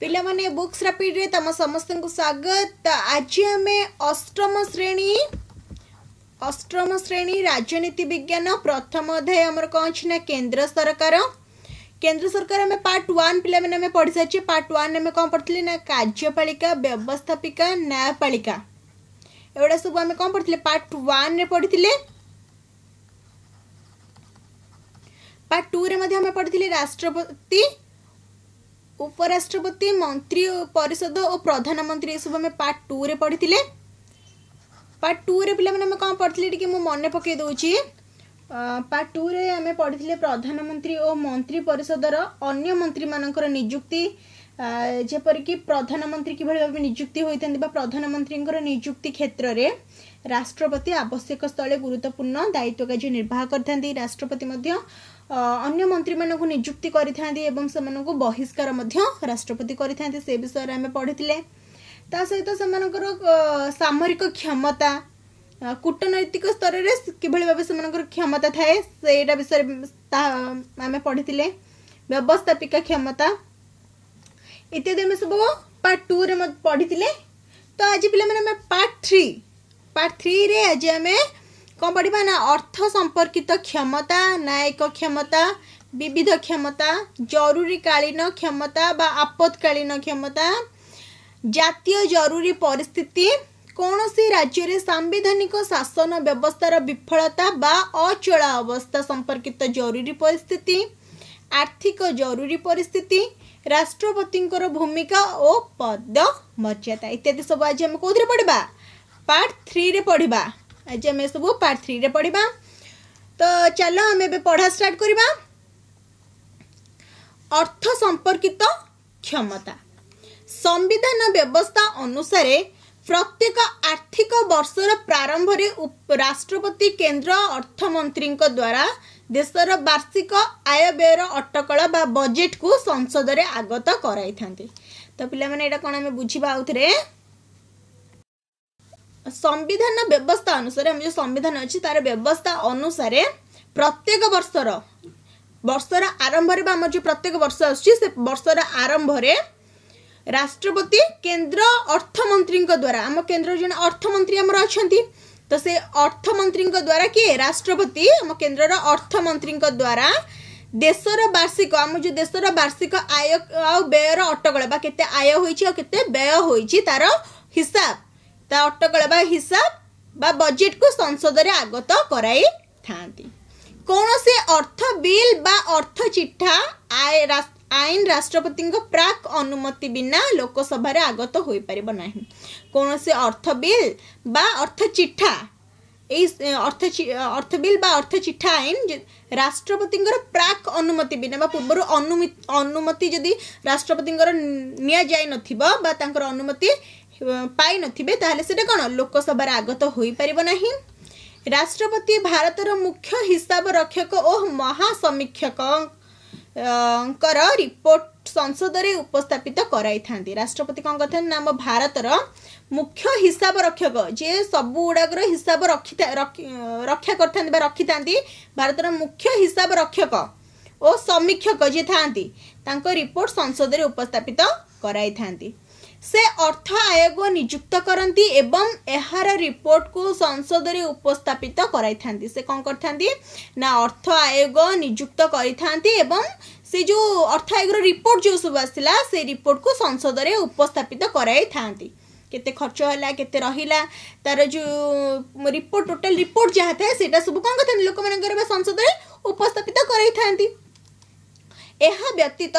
पिला माने books rapid रे तम समस्त को स्वागत। आज आम अष्टम श्रेणी राजनीति विज्ञान प्रथम अध्याय आमर कौन अच्छी ना केंद्र सरकार आम पार्ट 1 पिला मैंने आम पढ़ी सारी। पार्ट 1 आम कौन पढ़ी ना कार्यपालिका व्यवस्थापिका न्यायपालिका एगुड़ा सब आम कौन पढ़ी पार्ट 1 रे पढ़ी। पार्ट 2 रे आम पढ़ी राष्ट्रपति उपराष्ट्रपति मंत्री परिषद और प्रधानमंत्री ये सब आम पार्ट 2 रे पढ़ी। पार्ट 2 रे पिला मैंने कौन पढ़ी टी मु मन पकई दूची। पार्ट 2 रे आम पढ़ी प्रधानमंत्री और मंत्री परिषदर अन्य मंत्री मानकर नियुक्ति जेपरिक प्रधानमंत्री किभଳି भाव नियुक्ति होता प्रधानमंत्री नियुक्ति क्षेत्र में राष्ट्रपति आवश्यक स्थले गुरुत्वपूर्ण दायित्व कार्य निर्वाह करथांती। राष्ट्रपति अन्य मंत्री मानक नियुक्ति करिथांती एवं सेमानकु बहिष्कार राष्ट्रपति करिथांती। से विषय रे आमे पढ़िथिले। ता सहित सेमानकर सामरिक क्षमता कूटनैतिक स्तर रे किभଳି भाव सेमानकर क्षमता थाए सेटा विषय आमे पढ़िथिले। व्यवस्थापिका क्षमता इत्यादि आम सब पार्ट 2 रे पढ़ी। तो आज पिला मैंने पार्ट 3 रे आज आम कौन पढ़ा ना अर्थ संपर्कित क्षमता न्यायिक क्षमता विविध क्षमता जरूरीकालीन क्षमता बा आपत्कालीन क्षमता जातीय जरूरी परिस्थिति कौन सी राज्य रे सांविधानिक शासन व्यवस्थार विफलता बा अचल अवस्था संपर्कित जरूरी परिस्थिति आर्थिक जरूरी परिस्थिति राष्ट्रपति भूमिका और पद मर्यादा इत्यादि सब आज आम कौन पढ़ा पार्ट 3 रे पढ़ा। आज आम सब पार्ट 3 रे पढ़ा। तो चलो आम ए पढ़ा स्टार्ट करवा। अर्थ संपर्कित क्षमता संविधान व्यवस्था अनुसार प्रत्येक आर्थिक वर्षर प्रारंभ में राष्ट्रपति केंद्र अर्थमंत्री द्वारा देशर वार्षिक आय व्ययर अटकल बा बजेट को संसद रे आगत कराई थांती। तो पिला माने एटा कोन हमें बुझिबा आउथरे संविधान व्यवस्था अनुसार हम जो संविधान अछि तार व्यवस्था अनुसार प्रत्येक वर्षर आरंभ रे बा जो प्रत्येक वर्ष अछि से वर्षर आरंभ रे राष्ट्रपति केंद्र अर्थमंत्री द्वारा आम केंद्र जन अर्थमंत्री हमर अछंती। तो से अर्थमंत्री द्वारा किए राष्ट्रपति आम केंद्र अर्थमंत्री द्वारा देशर वार्षिक आम जो देशर वार्षिक आय आ व्ययर अटकल बा केते आय होईची आ केते व्यय होईची तार हिसाब ता अटकल बा हिसाब बा बजेट को संसद रे आगत कराई थांती। कौन से अर्थ बिल बा अर्थ चिट्ठा आईन राष्ट्रपति प्राक अनुमति बिना लोकसभा रे आगत होई परिबो नाही। कौन से अर्थ बिल बा अर्थ चिट्ठा अर्थ बिल बा अर्थ चिट्ठा आईन राष्ट्रपति प्राक अनुमति बिना बा पूर्व अनुमति जदि राष्ट्रपति निया जाय नथिबो बा तांकर अनुमति पाई नथिबे ताहले सेटा कोन लोकसभा रे आगत होई परिबो नाही। राष्ट्रपति भारतर मुख्य हिसाब रक्षक और महासमीक्षक रिपोर्ट संसद रे उपस्थापित कराई थांती। राष्ट्रपति कौन करते ना भारतर मुख्य हिसाब रक्षक जे सब गुड़ाकर हिसाब रक्षा करते रखी थांती भारतर मुख्य हिसाब रक्षक और समीक्षक जे थांती तांको रिपोर्ट संसद रे उपस्थापित कराई थांती। से अर्थ आयोग नियुक्त करती एवं एहार रिपोर्ट को संसद रे उपस्थापित कराई थांती। से कौन करथांती ना अर्थ आयोग नियुक्त करि थांती एवं से जो अर्थ आयोग रिपोर्ट जो सब आसला से रिपोर्ट को संसद रे उपस्थापित कराई थांती। केते खर्च होला केते रहिला तार जो रिपोर्ट टोटल रिपोर्ट जहाँ था सेटा सब कौन करथांती लोक मानकर संसद रे उपस्थापित कराई थांती। एहा व्यतीत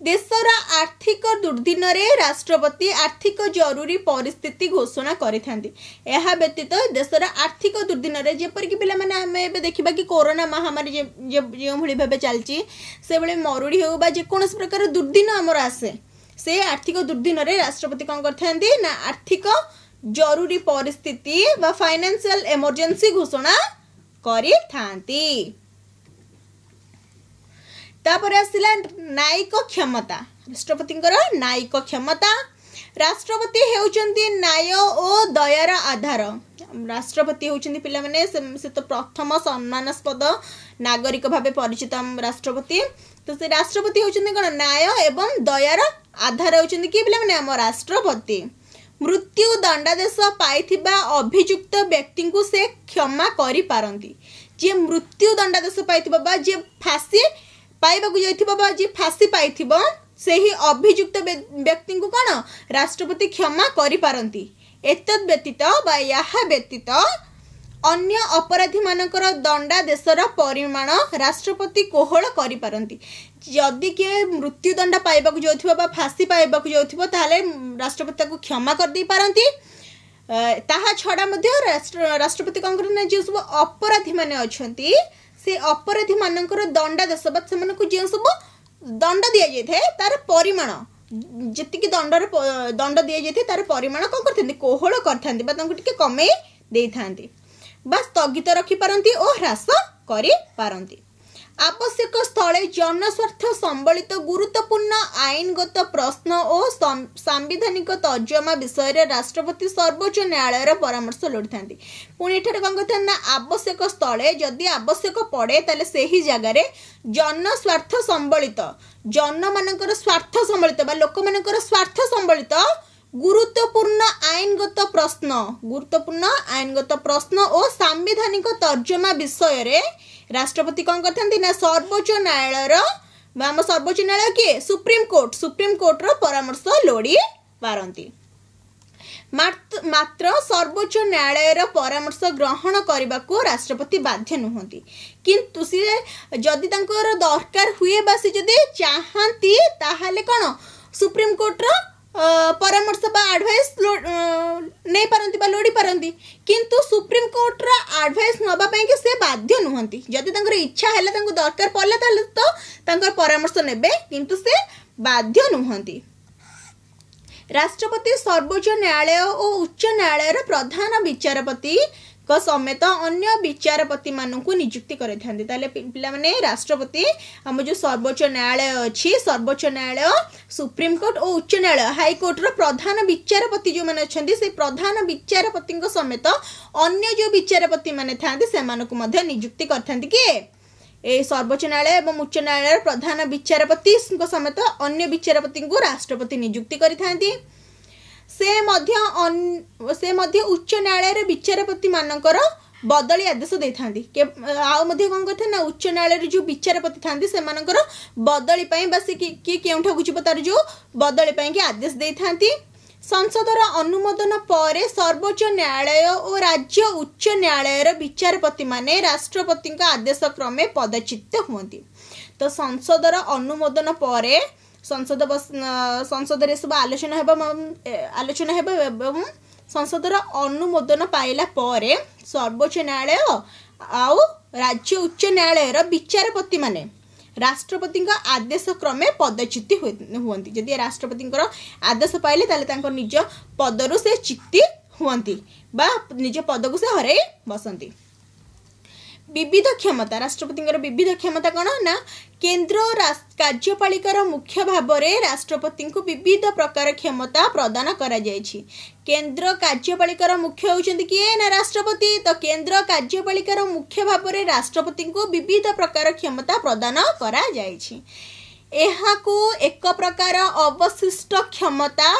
देशर आर्थिक दुर्दिन रे राष्ट्रपति आर्थिक जरूरी परिस्थिति घोषणा करिथांती। एहा व्यतीत देशर आर्थिक दुर्दिन रे जेपर कि पिला माने हमें एबे देखिबा कि कोरोना महामारी जे भଳି भाबे चलची से भळे मरुडी हो बा जे कोनस प्रकार दुर्दिन हमर आसे से आर्थिक दुर्दिन रे राष्ट्रपति कोन करथांती ना आर्थिक जरूरी परिस्थिति बा फाइनेंशियल इमरजेंसी घोषणा करिथांती। तापर आसिला न्यायिक क्षमता राष्ट्रपति न्यायिक क्षमता राष्ट्रपति हेउचंती न्याय और दयार आधार। राष्ट्रपति होउचंती पिला माने से तो प्रथम सम्मानास्पद नागरिक भावे परिचित राष्ट्रपति। तो से राष्ट्रपति होउचंती कोन न्याय एवं दयार आधार होचंदी कि पिला माने हम राष्ट्रपति। मृत्यु दंडादेश पाइथिबा अभियुक्त व्यक्ति को से क्षमा करि पारंती। जे मृत्यु दंडादेश पाइथिबा बा जे फांसी पाइबाकू जाइथिबा बा जे फांसी पाइथिबो सेही अभियुक्त व्यक्ति को कौन राष्ट्रपति क्षमा करि पारंती। एतद व्यतीत बा याहा व्यतीत अन्य अपराधी मानकर दंडादेशर परिमाण राष्ट्रपति कोहल करि पारंती। जदि किए मृत्युदंड पाइबाकू जाउथिबा बा फांसी पाइबाकू जाउथिबो ताले राष्ट्रपति ताकू क्षमा कर दी पारंती। ताहा छड़ा मध्य राष्ट्रपति कौन करना जे सब अपराधी माने अछंती से अपराधी मानकर दंडादेश बा सेमानकू जे सब दंड दिया जाए तार परिमाण जतिक दंड दिया जाए तार परिमाण कौन करते कोहल करते कमे दे था बा स्थगित रखी पारंती और ह्रास करि पारंती। आवश्यक स्थले जनस्वार्थ संबलित गुरुत्वपूर्ण आईनगत प्रश्न और सांविधानिक तर्जमा विषय रे राष्ट्रपति सर्वोच्च न्यायालय परामर्श लोड़ी था। पुणी एठार कौन कहते ना आवश्यक स्थले जदि आवश्यक पड़े ताले सेही जगार जनस्वार्थ संबलित जन मानकर स्वार्थ संबलित बा लोक मानकर स्वार्थ संबलित गुरुत्वपूर्ण आईनगत प्रश्न और सांविधानिक तर्जमा विषय रे राष्ट्रपति कौन करते ना सर्वोच्च न्यायालय आम सर्वोच्च न्यायालय किए सुप्रीम कोर्ट रो परामर्श लोड़ी पारंती। मात्र सर्वोच्च न्यायालय परामर्श ग्रहण करने को राष्ट्रपति बाध्य नुहंती। किंतु सी जदि तांकर दरकार हुए बा सी जदि चाहती ताहाले कौन सुप्रीम कोर्ट रो परामर्श बा एडवाइस नहीं पारंती बा लोड़ी पारंती। किंतु सुप्रीम कोर्ट रा एडवाइस नबा पई के से बाध्य नुहंती। जदि तांकर इच्छा हैला तांको दरकार पड़ला ताले तो तांकर परामर्श नेबे किंतु से बाध्य नुहंती। राष्ट्रपति सर्वोच्च न्यायालय और उच्च न्यायालय प्रधान विचारपति को समेत अन्य विचारपति मानू नियुक्ति करे पिला माने राष्ट्रपति हम जो सर्वोच्च न्यायालय अच्छी सर्वोच्च न्यायालय सुप्रीम कोर्ट और उच्च न्यायालय हाईकोर्ट रो प्रधान विचारपति जो मैंने अच्छा से प्रधान विचारपति समेत अन्य जो विचारपति माने थांती से नियुक्ति करथांती कि सर्वोच्च न्यायालय और उच्च न्यायालय प्रधान विचारपति समेत अन्य विचारपति को राष्ट्रपति नियुक्ति करिथांती। से मध्य उच्च न्यायालय विचारपति मानकर बदली आदेश दे था कौन करते ना उच्च न्यायालय जो विचारपति था से बदली किए केउठा जीव तार जो बदली के आदेश दे था। संसदर अनुमोदन पर सर्वोच्च न्यायालय और राज्य उच्च न्यायालय विचारपति माने राष्ट्रपति आदेश क्रमे पदच्युत हुंती। तो संसदर अनुमोदन पर संसद रे सब आलोचना संसदर अनुमोदन पाइला पर सर्वोच्च न्यायालय आउ राज्य उच्च न्यायालय विचारपति माने राष्ट्रपति आदेश क्रमे पदच्युति हुंती। जदि राष्ट्रपति आदेश पाइले ताले निज पदरु से च्युति हुंती बा निज पद को से हराई बसंती। विविध क्षमता राष्ट्रपति विविध क्षमता कौन ना केन्द्र कार्यपालिकार मुख्य भाव में राष्ट्रपति को विविध प्रकार क्षमता प्रदान करा जायछि। केन्द्र कार्यपालिकार मुख्य होउछन्ति किए ना राष्ट्रपति। तो केन्द्र कार्यपालिकार मुख्य भाव में राष्ट्रपति को विविध प्रकार क्षमता प्रदान करा जायछि। एहाकू एक प्रकार अवशिष्ट क्षमता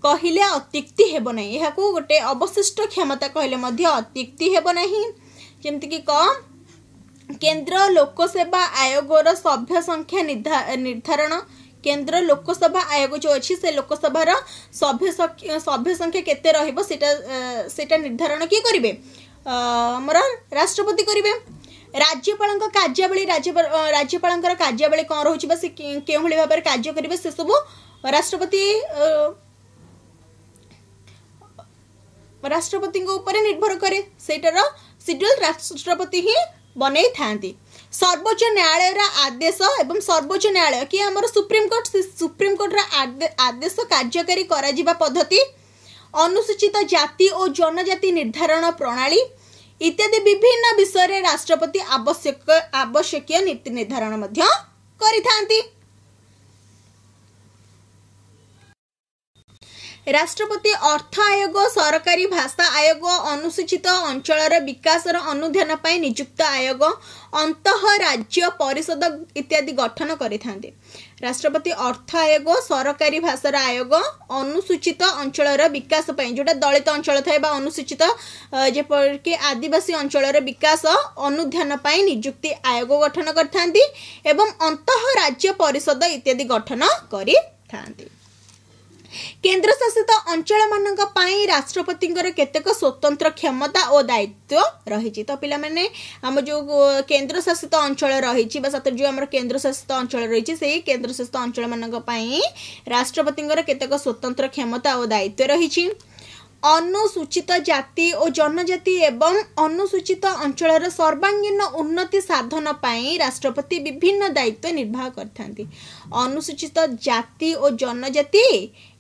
कहिले अत्युक्ति हेबो नाही। एहाकू गोटे अवशिष्ट क्षमता कहिले मध्य अत्युक्ति हेबो नाही। जेमति कि केन्द्र लोकसेवा आयोगर सभ्य संख्या निर्धारण केन्द्र लोकसभा आयोग जो अच्छी से लोकसभार सभ्य संख्या केते रहिबो सेटा निर्धारण किए करिवे हमर राष्ट्रपति करिवे। राज्यपाल कार्यावली राज्यपाल कार्यावली कौन रोचे बा से केउ भली भाबरे कार्य करिवे से सब राष्ट्रपति ऊपर निर्भर करे। सेटार शेड्यूल राष्ट्रपति ही बनै थांती। सर्वोच्च न्यायालय आदेश एवं सर्वोच्च न्यायालय कि हमर सुप्रीम कोर्ट आदेश कार्यकारी करा जिबा पद्धति अनुसूचित जाति और जनजाति निर्धारण प्रणाली इत्यादि विभिन्न विषय रे राष्ट्रपति आवश्यक नीति निर्धारण मध्य करिथांती। राष्ट्रपति अर्थ आयोग सरकारी भाषा आयोग अनुसूचित अंचल विकासर अनुध्यान पर नियुक्त आयोग अंतः राज्य परिषद इत्यादि गठन करिथांते। राष्ट्रपति अर्थ आयोग सरकारी भाषार आयोग अनुसूचित अंचल विकास जोटा दलित अंचल थाए बा अनुसूचित जेपरिक आदिवासी अंचल विकास अनुध्यान पर नियुक्ति आयोग गठन करथांती एवं अंतः राज्य परिषद इत्यादि गठन करिथांती। केंद्र शासित अंचल मानक पाई राष्ट्रपति केतेक स्वतंत्र क्षमता और दायित्व रही। तो पिला माने हम जो केंद्र शासित अंचल रही जो आम केंद्र शासित अंचल रही से केंद्र शासित अंचल मानक पाई राष्ट्रपति केतेक स्वतंत्र क्षमता और दायित्व रही। अनुसूचित जाति और जनजाति एवं अनुसूचित अंचल सर्वांगीन उन्नति साधन पाई राष्ट्रपति विभिन्न दायित्व निर्वाह करथांती। अनुसूचित जाति और जनजाति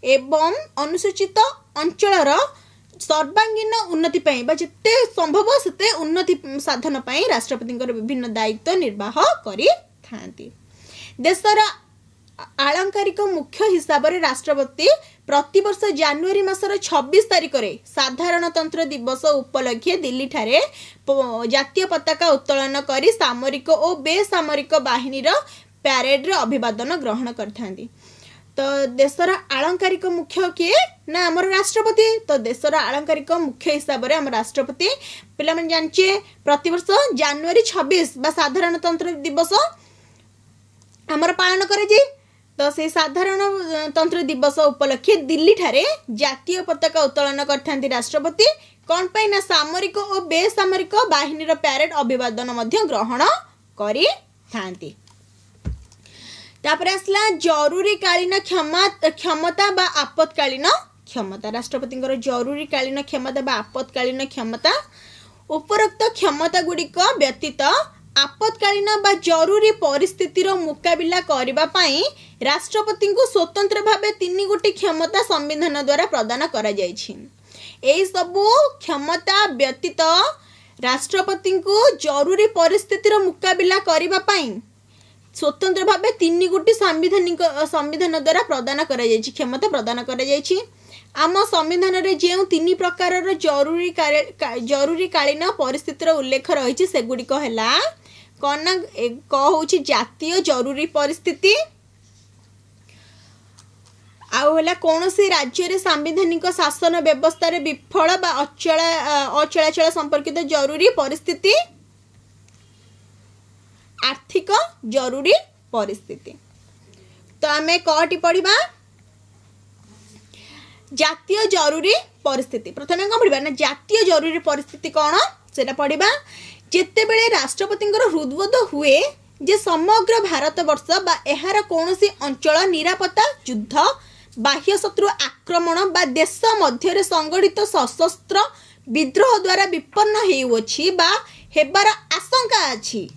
एवं अनुसूचित अंचल सर्वांगीन उन्नति पाई बा जिते संभव सेते उन्नति साधन पाई राष्ट्रपति विभिन्न दायित्व निर्वाह करिथांती। देशर आलंकारिक मुख्य हिसाब से राष्ट्रपति प्रतिवर्ष जनवरी मासर 26 तारिख में साधारणतंत्र दिवस उपलक्षे दिल्ली ठारे जातीय पताका उत्तोलन करी सामरिक और बेसामरिक बाहिनीर प्यारेड अभिवादन ग्रहण करथांती। तो देशर आलंकारिक मुख्य किए ना आमर राष्ट्रपति। तो देशर आलंकारिक मुख्य हिसाब से आम राष्ट्रपति पिला माने जानिचे प्रतिवर्ष जनवरी 26 बा साधारणतंत्र दिवस आमर पालन करे जे। तो से साधारणतंत्र दिवस उपलक्षे दिल्ली ठारे जातीय पताका उत्तोलन करथांती राष्ट्रपति कौन पाई ना सामरिक और बेसामरिक बाहिनीर प्यारेड अभिवादन मध्य ग्रहण करिथांती। तापर आसला जरूरीकालीन क्षमता बा आपत्कालीन क्षमता। राष्ट्रपति जरूरीकालीन क्षमता बा आपत्कालीन क्षमता उपरोक्त क्षमता गुड़िक व्यतीत आपत्कालीन बा जरूरी परिस्थितिर मुकाबिला करिबा पाई राष्ट्रपति को स्वतंत्र भावे 3 गोटी क्षमता संविधान द्वारा प्रदान करा जायछि। एई सबु क्षमता व्यतीत राष्ट्रपति को जरूरी परिस्थितिर मुकाबिला करिबा पाई स्वतंत्र भावे 3 गोटी संविधान द्वारा प्रदान करा जायछि क्षमता प्रदान करा जायछि। आम संविधान रे जे 3 प्रकार जरूरीकालीन परिस्थितिर उल्लेख रही से गुड़िक है कौन हूँ जातीय जरूरी परिस्थिति आउला कौन सी राज्य रे सांविधानिक शासन व्यवस्था रे विफल बा अचलाचल संपर्कित जरूरी परिस्थिति आर्थिक जरूरी परिस्थिति। तो आमे कटी पढ़ा जातीय जरूरी परिस्थिति। प्रथम कौन पढ़ा ना जातीय जरूरी परिस्थिति कौन से पढ़ा जिते बेले राष्ट्रपति हृदबोध हुए जे समग्र भारत वर्ष बा एहार कौनसी अंचल निरापत्ता युद्ध बाह्य शत्रु आक्रमण बा देश मध्य संगठित सशस्त्र विद्रोह द्वारा विपन्न हेउछि बा हेबार आशंका अछि।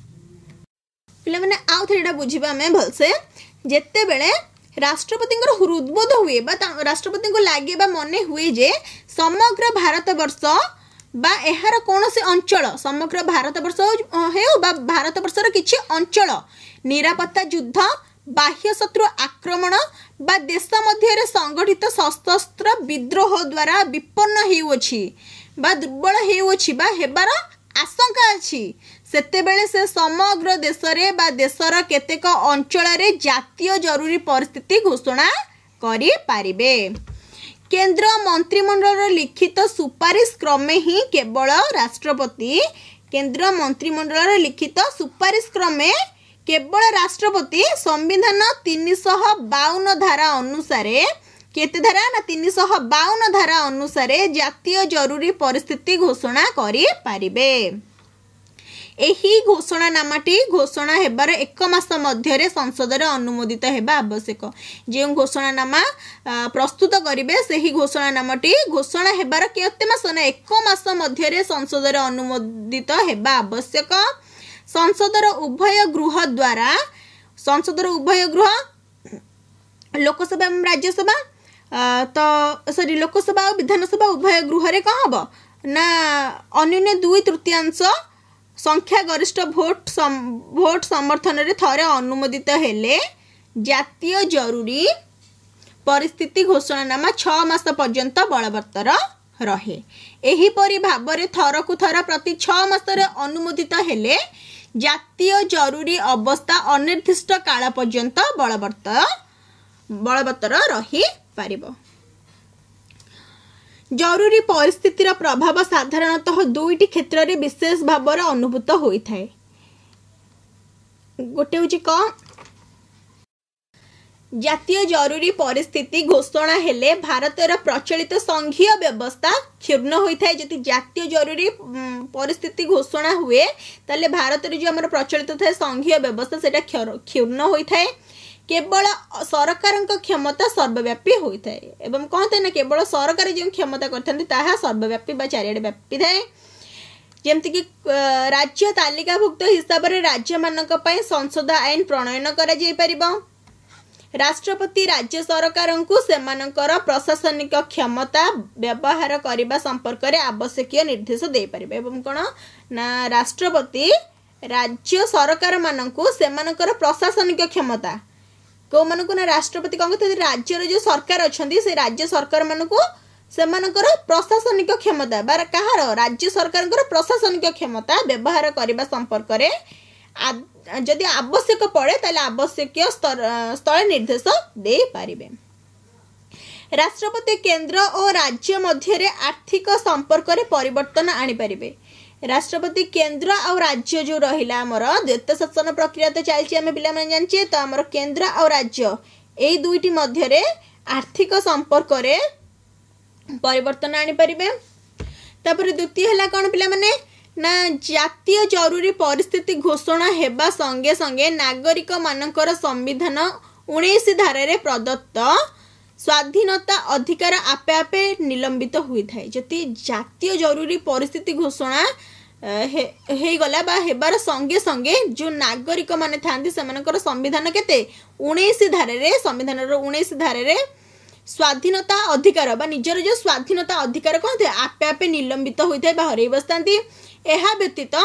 पिला माने आउ थेड़ा बुझिबा में भलसे जेते बेले राष्ट्रपति हृदबोध हुए बा राष्ट्रपति को लागे बा मने हुए जे समग्र भारत वर्ष बा एहार कौनसी अंचल समग्र भारत वर्ष हेउ बा भारत वर्षर किछि अंचल निरापत्ता युद्ध बाह्य शत्रु आक्रमण बा देश मध्य संगठित सशस्त्र विद्रोह द्वारा विपन्न हेउछि बा दुर्बल हेउछि बा हेबार आशंका अछि सेते बेले से समग्र देश रे बा देशर केतेक अंचल रे जातीय जरूरी परिस्थिति घोषणा करि पारिबे। केंद्र मंत्रिमंडल लिखित सुपारिश क्रमे ही केवल राष्ट्रपति केंद्र मंत्रिमंडल लिखित सुपारिश क्रमे केवल राष्ट्रपति संविधान 352 धारा अनुसार केते धारा ना 352 धारा अनुसार जातीय जरूरी परिस्थिति घोषणा करि पारिबे। एही घोषणानामाटी घोषणा हेबार 1 मास मध्य संसद रे अनुमोदित हेबा आवश्यक। जो घोषणानामा प्रस्तुत करिवे सेही घोषणानामाटी घोषणा हेबार केते मास ना 1 मास मध्य संसद रे अनुमोदित हेबा आवश्यक। संसदर उभय गृह द्वारा संसदर उभय गृह लोकसभा एवं राज्यसभा तो सॉरी लोकसभा और विधानसभा उभय गृह रे कौन हम ना अन्य 2/3 संख्या गरिष्ठ भोट समर्थन रे थरे अनुमोदित हेले जातीय जरूरी परिस्थिति घोषणानामा 6 मास पर्यंत बलवत्तर रहे। एहीपरि भाବରେ थरकु थर प्रति 6 मासरे अनुमोदित हेले जातीय जरूरी अवस्था अनिर्दिष्ट काल पर्यंत बलवत्तर रही पारिबो। जरूरी परिस्थितिर प्रभाव साधारणतः दुईटी क्षेत्र में विशेष भाव अनुभूत होता है। गोटे हूँ कौन जातीय जरूरी परिस्थिति घोषणा हेले भारतर प्रचलित संघीय व्यवस्था क्षुण्ण होता है। जदि जातीय जरूरी परिस्थिति घोषणा हुए ताले भारत जो आम प्रचलित था संघीय व्यवस्था से क्षुण्ण होता है। केवल सरकार क्षमता सर्वव्यापी होता है एवं कहते ना केवल सरकार जो क्षमता करता सर्वव्यापी चारिआडे व्यापी थाए। जमती राज्य तालिकाभुक्त हिसाब से राज्य मानक संसद आईन प्रणयन करा। राष्ट्रपति राज्य सरकार को सेमानकर प्रशासनिक क्षमता व्यवहार करने संपर्क में आवश्यक निर्देश दे पारिबे। एवं कौन ना राष्ट्रपति राज्य सरकार मानकु सेमानकर प्रशासनिक क्षमता को मानकु ना राष्ट्रपति कौन कहते राज्यर जो सरकार अच्छा से राज्य सरकार मानकु सेमानकर प्रशासनिक क्षमता बा कहार राज्य सरकार प्रशासनिक क्षमता व्यवहार करने संपर्क में जदि आवश्यक पड़े ताले आवश्यक स्थल निर्देश दे पारिबे। राष्ट्रपति केंद्र और राज्य मध्य आर्थिक संपर्क में परिवर्तन आनी पारिबे। राष्ट्रपति केंद्र और राज्य जो रहिला हमर द्वैत शासन प्रक्रिया तो चलछि आमे पिला माने जानछे। तो हमर केंद्र और राज्य एई दुईटी मध्य आर्थिक संपर्क में परिवर्तन आनी पारिबे। तापर द्वितीय हला कोन पिला माने ना जातीय जरूरी परिस्थिति घोषणा हेबा संगे संगे नागरिक मानकर संविधान 19 धारा प्रदत्त स्वाधीनता अधिकार आपे आपे निलंबित होता है। जति जातीय जरूरी परिस्थिति घोषणा हे गला बा हेबार संगे संगे जो नागरिक माने थांती सेमानकर संविधान केते 19 धारा संविधान 19 धारा स्वाधीनता अधिकार बा निजर जो स्वाधीनता अधिकार कहते आपे आपे निलंबित होता है बा हरई बसतांती। एहा व्यतीत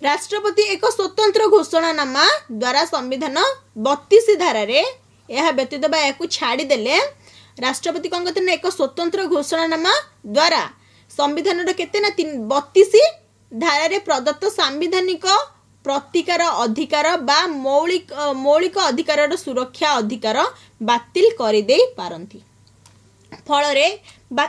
राष्ट्रपति एक स्वतंत्र घोषणानामा द्वारा संविधान 32 धारा यह व्यतीत बा या छाड़ी देले राष्ट्रपति कौन कहते एक स्वतंत्र घोषणानामा द्वारा संविधान केते ना 32 धारा प्रदत्त सांविधानिक प्रतिकार अधिकार बा मौलिक अधिकार सुरक्षा अधिकार बातिल कर दे पारंती। फल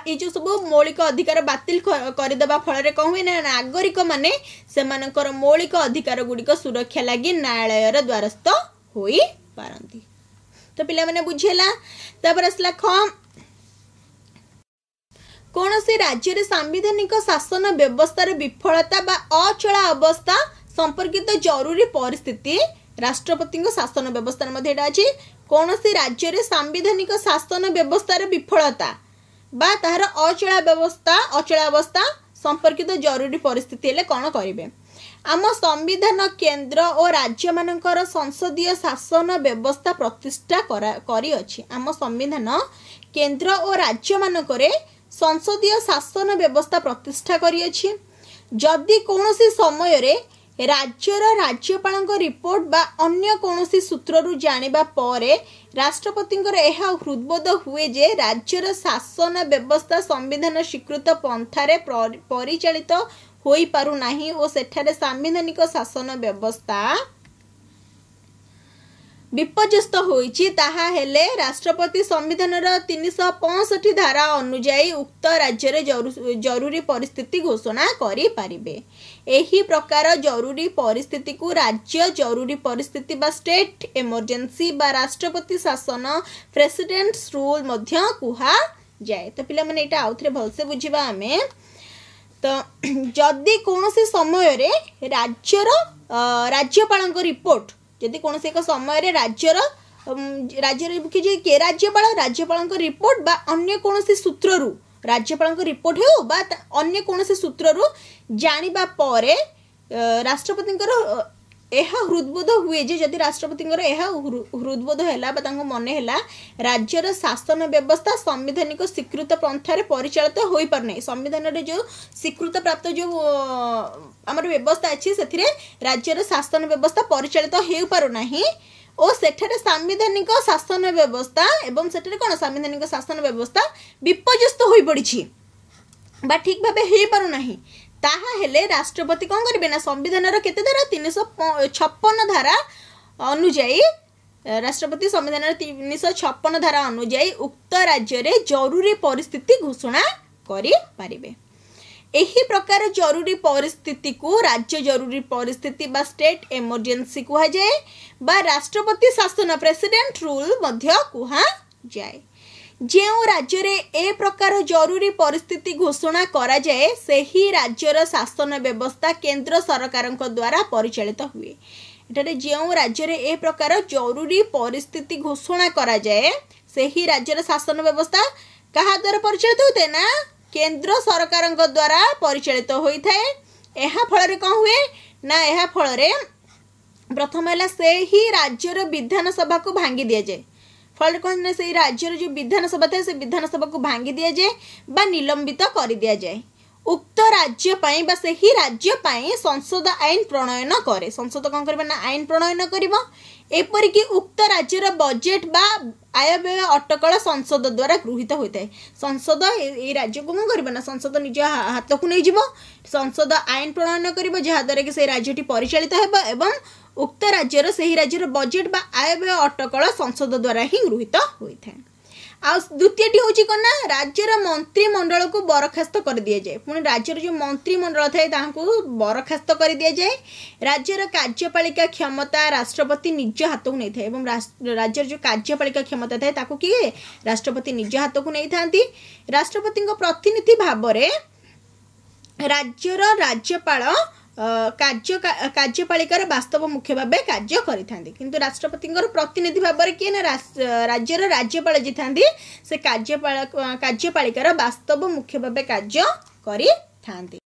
ये जो सब मौलिक अधिकार बातिल करदेबा फल कौन हुए ना नागरिक माने सेमानकर मौलिक अधिकार गुड़िक सुरक्षा लगी न्यायालय द्वारस्थ हो पारंती। तो पिला माने बुझेला। तापर असला कौन से राज्य रे सांविधानिक शासन व्यवस्थार विफलता बा अचला अवस्था संपर्कित जरूरी परिस्थिति राष्ट्रपति शासन व्यवस्था मध्य अछि। कौन से राज्य रे सांविधानिक शासन व्यवस्थार विफलता बा तार अचला अवस्था संपर्कित जरूरी परिस्थिति हेले कौन करिवे। आम संविधान केंद्र और राज्य मानकर संसदीय शासन व्यवस्था प्रतिष्ठा करी अछि। आम संविधान केंद्र और राज्य मानकरे संसदीय शासन व्यवस्था प्रतिष्ठा करी अछि। जदि कौनसी समय रे राज्यर राज्यपाल रिपोर्ट बा अन्य कौनसी सूत्रु जानिबा परे राष्ट्रपतिंकर एहा हृदबोध हुए जे राज्यर शासन व्यवस्था संविधान स्वीकृत पंथारे परिचालित होई पारु नाही और सेठारे सांविधानिक शासन व्यवस्था विपर्यस्त होईछि ताहा हेले राष्ट्रपति संविधान 365 धारा अनुଯାयी उक्त राज्य रे जरूरी परिस्थिति घोषणा करि पारिबे। एही प्रकार जरूरी परिस्थिति को राज्य जरूरी परिस्थिति बा स्टेट इमरजेंसी बा राष्ट्रपति शासन प्रेसिडेंट्स रूल मध्य कुहा जाए। तो पिला माने एटा आउथरे भलसे बुझिबा हमें। तो जदि कोनोसी समय रे राज्यर राज्यपाल रिपोर्ट जदि कौन से एक समय रे राज्यर के राज्यपाल रिपोर्ट बा अन्य कौन से सूत्रु राज्यपाल रिपोर्ट हो बा अन्य कौन से सूत्रु जानिबा परे राष्ट्रपतिंकर एहा हृदबोध हुए जे जदि राष्ट्रपतिंकर एहा हृदबोध हैला बा तांको मने हैला राज्यर शासन व्यवस्था संवैधानिक स्वीकृत पंथारे परिचालित होई पर नै संविधान रे जो स्वीकृत प्राप्त जो हमर व्यवस्था अछि सेथिरे राज्यर शासन व्यवस्था परिचालित हेउ पारु नाही और सेठारे सांविधानिक शासन व्यवस्था एवं सेठारे कौन सांविधानिक शासन व्यवस्था विपर्यस्त हो पड़ी बा ठीक भाव हो पार ना ताहा हेले राष्ट्रपति कौन करेंगे ना संविधान केते धारा 356 धारा अनुजाई राष्ट्रपति संविधान 356 धारा अनुजाई उक्त राज्य रे जरूरी परिस्थिति घोषणा करि पारिबे। एही प्रकार जरूरी परिस्थिति को राज्य जरूरी परिस्थिति बा स्टेट इमरजेंसी कुहा जाए बा राष्ट्रपति शासन प्रेसिडेंट रूल मध्य कुहा जाए। जेउ राज्य रे ए प्रकार जरूरी परिस्थिति घोषणा करा जाए सेही राज्यर शासन व्यवस्था केंद्र सरकार द्वारा परिचालित हुए। एठारे जेउ राज्य रे ए प्रकार जरूरी परिस्थिति घोषणा करा जाए सेही राज्यर शासन व्यवस्था कहा द्वारा परिचालित होते ना केंद्र सरकार द्वारा परिचालित होता है। यह फल कौन हुए ना यह फल प्रथम है से ही राज्यर विधानसभा को भांगी दि जाए। फल कौन ना से राज्यर जो विधानसभा था से विधानसभा को भांगी दि जाए बा निलंबित कर दिया जाए। उक्त राज्य पाई बा से ही राज्य पाई संसद आईन प्रणयन करे। संसद कौन कर ना आईन प्रणयन कर एपरिक उक्त राज्यर बजेट बा आय व्यय अटकल संसद द्वारा गृहीत होता है। संसद ये राज्य को कौन कर ना संसद निज हाथ को नहीं जीव संसद आईन प्रणयन कर जहाद्वारा कि से राज्यटी परिचालित होगा एवं उक्त राज्यर से ही राज्यर बजेट बा आय व्यय अटकल संसद द्वारा ही गृहीत होता है। आ द्वितीयटी हूँ कौन ना राज्यर मंत्रिमंडल को बरखास्त कर दि जाए। पुणी राज्यर जो मंत्रिमंडल थाए बरखास्त कर दि जाए। राज्यर कार्यपालिका क्षमता राष्ट्रपति निज हाथ को नहीं था राज्यर जो कार्यपालिका क्षमता थाए ताको किए राष्ट्रपति निज हाथ को नहीं थांती। राष्ट्रपति प्रतिनिधि भाव में राज्यर राज्यपाल कार्यपालिकार वास्तव मुख्य भाव कार्य करिथांती किंतु राष्ट्रपति प्रतिनिधि भाव में किए ना राज्यर राज्यपाल जी था से कार्यपालिकार वास्तव मुख्य भाव कार्य करिथांती।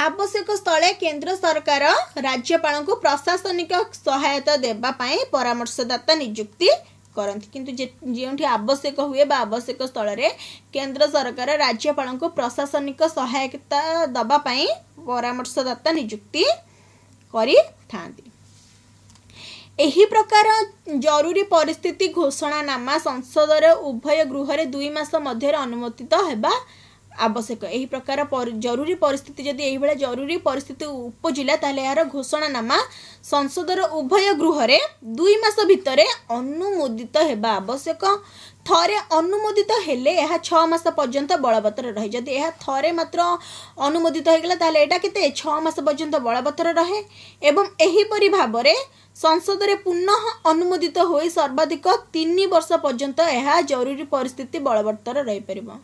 आवश्यक स्थले केंद्र सरकार राज्यपाल को प्रशासनिक सहायता देबा पाई परामर्शदाता नियुक्ति करती किंतु जो आवश्यक हुए बा आवश्यक स्थल रे केंद्र सरकार राज्यपाल को प्रशासनिक सहायता दबा पाई परामर्शदाता नियुक्ति करी थांती। एही प्रकार जरूरी परिस्थिति घोषणानामा संसदर उभय गृह 2 मास मध्य अनुमोदित हेबा आवश्यक। एही प्रकार जरूरी परिस्थिति जदि एही बेले जरूरी परिस्थिति उपजिला ताले यार घोषणानामा संसदर उभय गृह 2 मास भितरे अनुमोदित हेबा आवश्यक। थरे अनुमोदित हेले यह 6 मास पर्यंत बलवत्तर रहे। जदि यह थरे मात्र अनुमोदित होगला ताले एटा केते 6 मास पर्यंत बलवत्तर रहे एवं एही परि भाबरे संसद रे पुनः अनुमोदित होई सर्वाधिक 3 वर्ष पर्यंत यह जरूरी परिस्थिति बलवत्तर रही परिबो।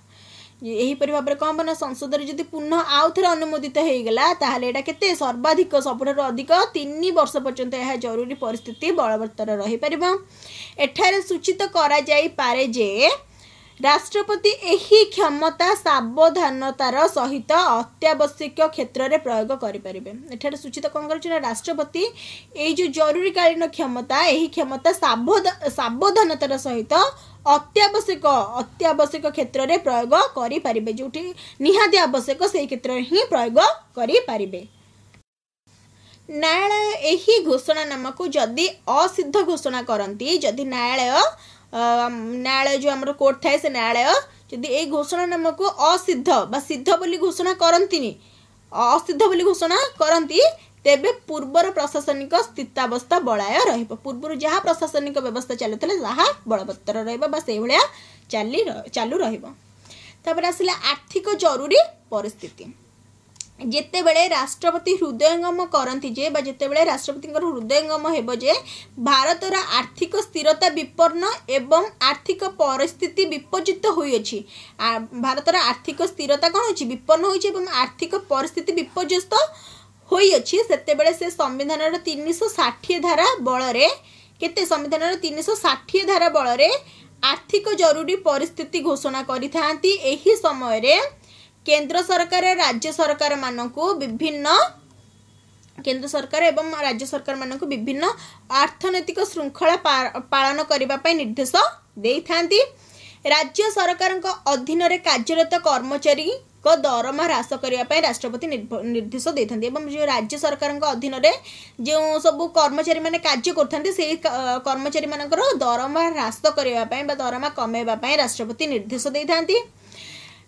यही परि भाबरे कौन बना संसद रे जदि पुनः आउ थरे अनुमोदित होगला ताले एटा केते सर्वाधिक सबठारु अधिक 3 वर्ष पर्यंत यह जरूरी परिस्थिति बलवत्तर रही परिबो। एठारे सूचित करा जाई पारे जे राष्ट्रपति एही क्षमता सावधानतार सहित अत्यावश्यक क्षेत्र में प्रयोग करें। एठारे सूचित कौन कर राष्ट्रपति ये जो जरूरीकालीन क्षमता यही क्षमता सावधानतार सहित अत्यावश्यक क्षेत्र में प्रयोग करें जो निहाती आवश्यक से क्षेत्र में ही प्रयोग करें। न्यायालय यही घोषणानामा को जदि असिद्ध घोषणा करती जदि न्यायालय जो आम कोर्ट थाए से न्यायालय जदि ये घोषणानामा को असिद्ध बा सिद्ध बोली घोषणा करती असिद्ध बोली घोषणा करती तेबे पूर्वर प्रशासनिक स्थितावस्था बलाय रहिबो। पूर्वर जहाँ प्रशासनिक व्यवस्था चलुଥିଲା ତାହା बलवत्तर रहिबो बा से भलिया चालू रहिबो। तापर आसिला आर्थिक जरूरी परिस्थिति। जेते बेले राष्ट्रपति हृदयंगम करती जे बा जेते बेले राष्ट्रपति हृदयंगम हेबो जे भारतर आर्थिक स्थिरता विपन्न एवं आर्थिक परिस्थिति विपर्जित होई अछि। भारतर आर्थिक स्थिरता कौन अछि विपन्न होई एवं आर्थिक परिस्थिति विपर्यस्त होई अछि। सेते बेले से संविधान 360 धारा बल रे केते संविधान 360 धारा बल रे आर्थिक जरूरी परिस्थिति घोषणा करिथांती। एही समय रे केंद्र सरकार राज्य सरकार मानकु विभिन्न केंद्र सरकार एवं राज्य सरकार मानकु विभिन्न अर्थनैतिक श्रृंखला पालन करिबा पई निर्देश देई थांती। राज्य सरकार अधीन रे कार्यरत कर्मचारी को दरमा ह्रास करने राष्ट्रपति निर्देश देते एवं जो राज्य सरकार अधीन जो सब कर्मचारी मैंने कार्य करते से कर्मचारी मान दरमा ह्रास करने दरमा कमेवाई राष्ट्रपति निर्देश देते।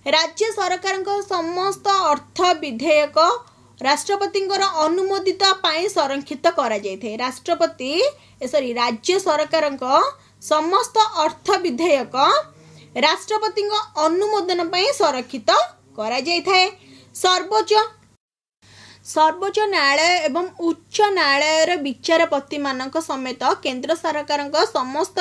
राज्य सरकार समस्त अर्थ विधेयक राष्ट्रपति अनुमोदित संरक्षित कर राष्ट्रपति राज्य सरकार समस्त अर्थ विधेयक राष्ट्रपति अनुमोदन संरक्षित कर सर्वोच्च न्यायालय एवं उच्च न्यायालय विचारपति मानक समेत केंद्र सरकार समस्त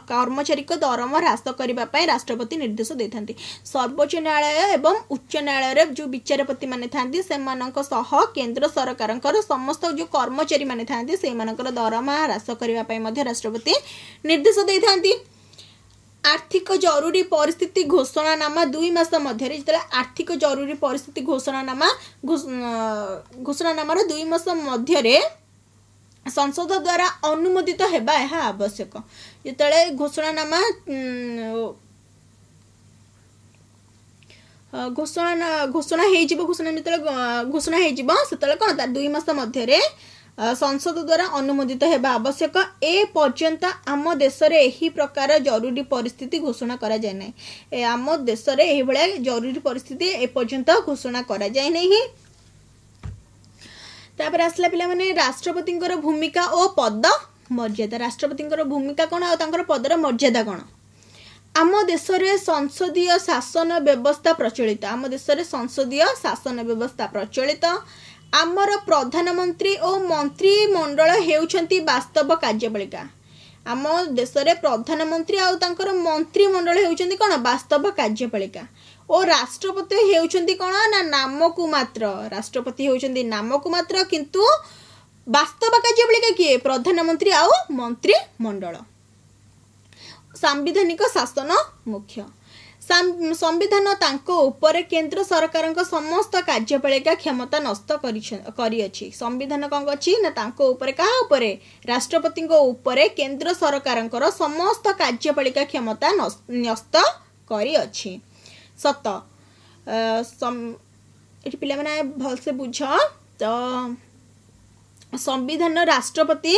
कर्मचारी को दरमा ह्रास करने राष्ट्रपति निर्देश देते। सर्वोच्च न्यायालय एवं उच्च न्यायालय जो विचारपति माने थांती से केंद्र सरकार समस्त जो कर्मचारी माने थांती से दरमा ह्रास करने राष्ट्रपति निर्देश देते। आर्थिक जरूरी परिस्थिति घोषणानामा 2 मास मध्य जो आर्थिक जरूरी परिस्थिति घोषणानामार 2 मास मध्य संसद द्वारा अनुमोदित हेबा यह आवश्यक। जिते घोषणानामा घोषणा से कौन 2 मास मध्य संसद द्वारा अनुमोदित हेबा आवश्यक। ए पर्यंत आम देश रे एही प्रकार जरूरी परिस्थिति घोषणा करा जाय नै। आम देश रे एही भले जरूरी परिस्थिति ए पर्यंत घोषणा करा जाय नै। तापर आसला पिला माने राष्ट्रपति भूमिका और पद मर्यादा। राष्ट्रपति भूमिका कौन और तांकर पदर मर्यादा कौन। आम देश रे संसदीय शासन व्यवस्था प्रचलित। आम देश रे संसदीय शासन व्यवस्था प्रचलित। आमर प्रधानमंत्री और मंत्रिमंडल हेउछंती वास्तव कार्यपालिका। आम देश रे प्रधानमंत्री और तांकर मंत्रिमंडल हेउछंती कोन वास्तव कार्यपालिका। और राष्ट्रपति हेउछंती कोन ना नामकु मात्र। राष्ट्रपति हेउछंती नामकु मात्र किंतु वास्तव कार्यपालिका किए प्रधानमंत्री और मंत्रिमंडल। सांविधानिक शासन मुख्य। संविधान तांको ऊपर केंद्र सरकार समस्त कार्यपालिका क्षमता नष्ट करिछि। संविधान कौन अच्छी ना तांको ऊपर कहा ऊपर राष्ट्रपति ऊपर केंद्र सरकार समस्त कार्यपालिका क्षमता नष्ट करिछि। सत पिला माने भलसे बुझ तो संविधान राष्ट्रपति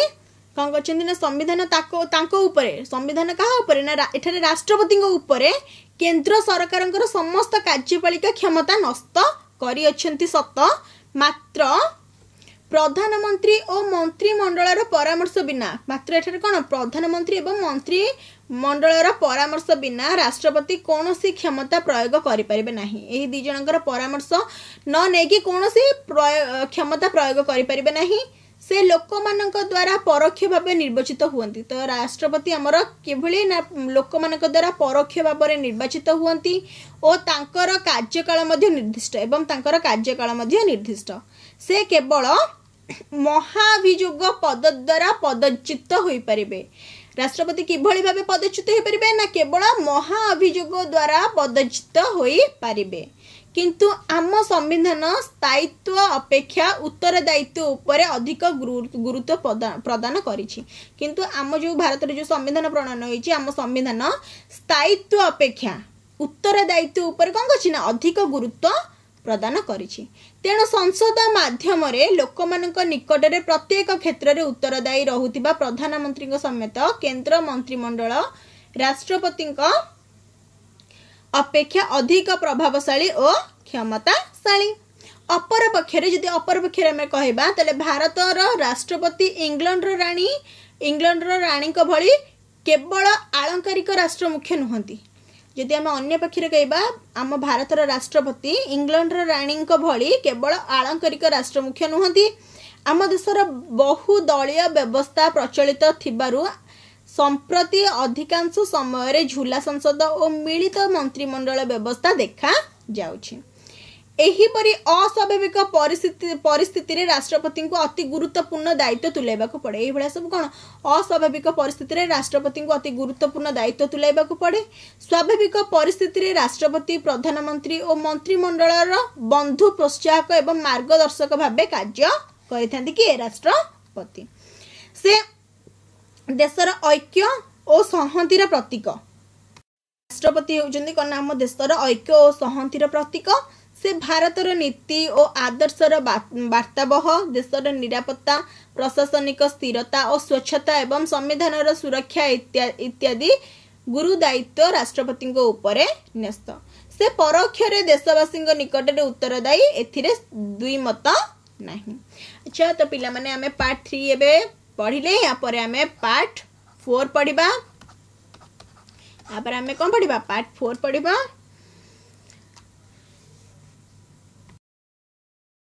कौन कर संविधान तांको ऊपर संविधान कहा ऊपर ना एठारे राष्ट्रपति ऊपर केंद्र सरकार समस्त कार्यपालिका क्षमता नष्ट करिअछंती सत मात्र प्रधानमंत्री और मंत्रिमंडल परामर्श बिना मात्र एठारे कौन प्रधानमंत्री एवं मंत्रिमंडल परामर्श बिना राष्ट्रपति कौन सी क्षमता प्रयोग करें ना। यही दी जनकर परामर्श न नेकी कौन सी क्षमता प्रयोग करें ना। से लोक मानक द्वारा परोक्ष भाव निर्वाचित हुअंती। तो राष्ट्रपति आमर किभली ना लोक मानक द्वारा परोक्ष भाव निर्वाचित हुअंती और तांकर कार्यकाल मध्ये निर्दिष्ट एवं तांकर कार्यकाल मध्ये निर्दिष्ट। से केवल महाभियोग पद द्वारा पदच्युत होई परिबे। राष्ट्रपति किभली भाव पदच्युत होई परिबे ना केवल महाअभियोग द्वारा पदच्युत होई परिबे। किंतु आम संविधान स्थायित्व अपेक्षा उत्तरदायित्व उपर अधिक गुरुत्व प्रदान करिछि। किंतु आम जो भारत जो संविधान प्रणयन होइछि आम संविधान स्थायित्व अपेक्षा उत्तरदायित्व उपर कौन करछि ना अधिक गुरुत्व प्रदान करिछि। तेणु संसद माध्यम लोकमानक निकट में प्रत्येक क्षेत्र में उत्तरदायी रहुथिबा प्रधानमंत्री समेत केंद्र मंत्रिमंडल राष्ट्रपति अपेक्षा अधिक प्रभावशाली और क्षमताशाली। अपर पक्षरे जदि अपर पक्षरे में कहबा तले भारतर राष्ट्रपति इंग्लैंड राणी भली केवल आलंकारिक राष्ट्र मुख्य नुहंती। जदि आम अन्य पक्षरे कहबा आम भारतर राष्ट्रपति इंग्लैंड राणी भली केवल आलंकारिक राष्ट्र मुख्य नुहंती। आम देशर बहुदलीय व्यवस्था प्रचलित थिबारु संप्रति अधिकांश समय झूला संसद और मिलित मंत्रिमंडल व्यवस्था देखा जाउछि। एहीपरि अस्वाभाविक परिस्थिति रे राष्ट्रपति को अति गुरुत्वपूर्ण दायित्व तुलाइबाकू पड़े। एही भला सब कोन अस्वाभाविक परिस्थिति रे राष्ट्रपति को अति गुरुत्वपूर्ण दायित्व तुलाइबाकू पड़े। स्वाभाविक परिस्थिति रे राष्ट्रपति प्रधानमंत्री और मंत्रिमंडलर बंधु प्रोत्साहक एवं मार्गदर्शक भाबे कार्य करिथांती कि राष्ट्रपति। से देशर ऐक्य और संहतिर प्रतीक। राष्ट्रपति होउछन्ती कोन आम देशर ऐक्य और संहतिर प्रतीक। से भारतर नीति और आदर्शर वार्तावह, देशर निरापत्ता, प्रशासनिक स्थिरता और स्वच्छता एवं संविधान सुरक्षा इत्यादि गुरु दायित्व राष्ट्रपति उपरे न्यस्त। से परोक्षरे देशवासी निकट उत्तरदायी, एथिरे दुई मत नहीं। अच्छा, तो पिला माने आमे पार्ट 3 एबे पढ़िले, या परे आमे पार्ट 4 पढ़िबा। या परे आमे कोन पढ़िबा? पार्ट 4 पढ़िबा।